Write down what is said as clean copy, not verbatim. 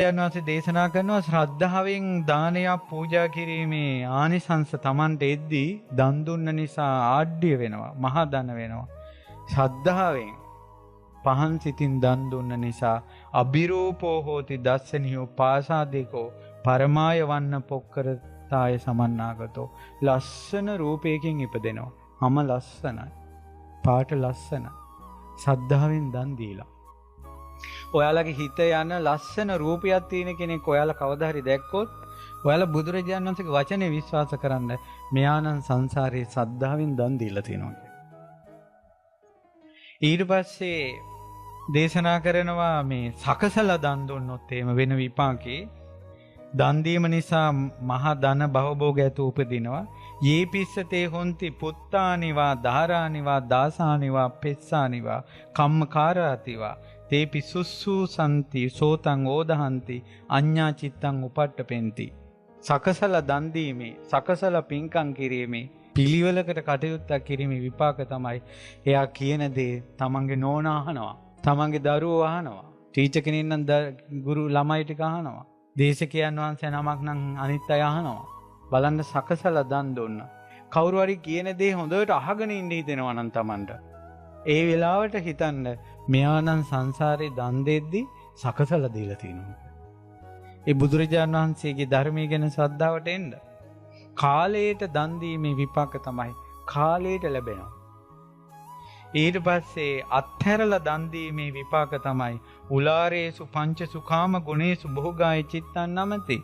යනවාසේ දේශනා කරනවා ශ්‍රද්ධාවෙන් දානයක් පූජා කිරීමේ ආනිසංස Tamanට එද්දී දන් දුන්න නිසා ආඩ්‍ය වෙනවා, මහා ධන වෙනවා. ශ්‍රද්ධාවෙන් පහන් සිතින් දන් දුන්න නිසා අබිරූපෝ හෝති දස්සනියෝ පාසාදිකෝ පරමාය වන්න පොක්කරතාය සමන්නාගතෝ. ලස්සන රූපයකින් ඉපදෙනවා. මම ලස්සනයි. පාට ලස්සනයි. ශ්‍රද්ධාවෙන් දන් දීලා. ඔයාලගේ හිත යන ලස්සන රූපයක් තියෙන කෙනෙක් ඔයාලා කවදා හරි දැක්කොත් ඔයාලා බුදුරජාණන් වහන්සේගේ වචනේ විශ්වාස කරන්න. මෙයානම් සංසාරේ ශ්‍රද්ධාවෙන් දන් දීලා තියෙනවා. ඊට පස්සේ දේශනා කරනවා මේ සකසලා දන් දුන්නොත් එහෙම වෙන විපාකේ දන් දීම නිසා මහා ධන භවභෝග ඇතු උපදිනවා. යේ පිස්සතේ හොන්ති පුත්තානිවා ධාරානිවා දාසානිවා පෙස්සානිවා කම්මකාරාතිවා තේ පිසුස්සු සම්ති සෝතං ඕදහන්ති අඤ්ඤා චිත්තං උපට්ඨපෙන්ති. සකසලා දන් දීමේ සකසලා පින්කම් කිරීමේ පිළිවෙලකට කටයුත්තක් කිරීමේ විපාක තමයි එයා කියන දේ තමන්ගේ නෝනා අහනවා, තමන්ගේ දරුවෝ අහනවා, ටීචර් කෙනෙක් නම් ගුරු ළමයි ටික අහනවා, දේශකයන් වහන්සේ නමක් නම් අනිත් අය අහනවා. බලන්න සකසලා දන් දුන්න. කවුරු හරි කියන දේ හොඳට අහගෙන ඉන්න හිතෙනවා නම් තමන්ට. ඒ වෙලාවට හිතන්න මෙයා නම් සංසාරේ දන් දෙද්දි සකසලා දීලා තියෙනවා. ඒ බුදුරජාණන් වහන්සේගේ ධර්මයේ ගැන ශ්‍රද්ධාවට එන්න. කාලයට දන් දීමේ විපාක තමයි කාලයට ලැබෙනවා. ඊට පස්සේ අත්හැරලා දන් දීමේ විපාක තමයි උලාරේසු පංච සුඛාම ගුණේසු භෝගාය චිත්තං නමති.